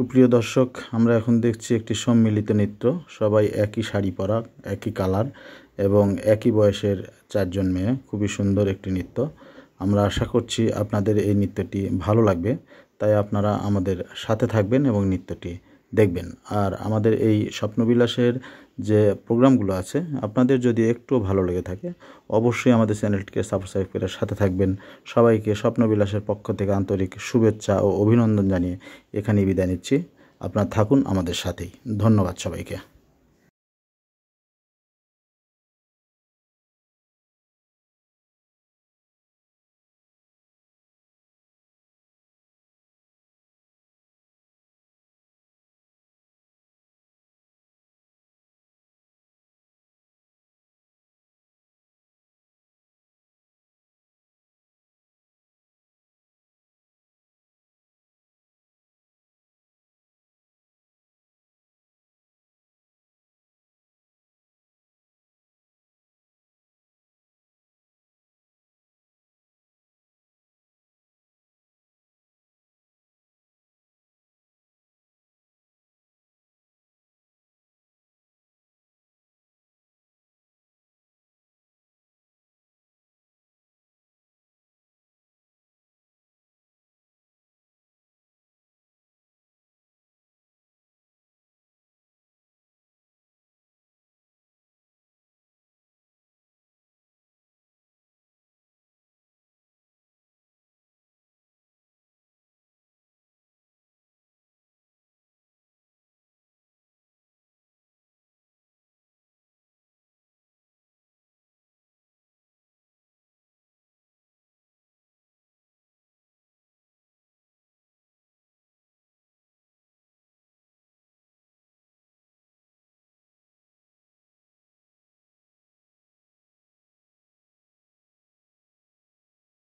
সুপ্রিয় দর্শক, আমরা এখন দেখছি একটি সম্মিলিত নৃত্য। সবাই একই শাড়ি পরা, একই কালার এবং একই বয়সের 4 জন মেয়ে। খুবই সুন্দর একটি নৃত্য। আমরা আশা করছি আপনাদের এই নৃত্যটি ভালো লাগবে, তাই আপনারা আমাদের সাথে থাকবেন এবং নৃত্যটি দেখবেন। আর আমাদের এই স্বপ্নবিলাসের যে প্রোগ্রামগুলো আছে, আপনাদের যদি একটু ভালো লেগে থাকে অবশ্যই আমাদের চ্যানেলটিকে সাবস্ক্রাইব করে সাথে থাকবেন। সবাইকে স্বপ্নবিলাসের পক্ষ থেকে আন্তরিক শুভেচ্ছা ও অভিনন্দন জানিয়ে এখানেই বিদায় নিচ্ছি। আপনারা থাকুন আমাদের সাথেই। ধন্যবাদ সবাইকে।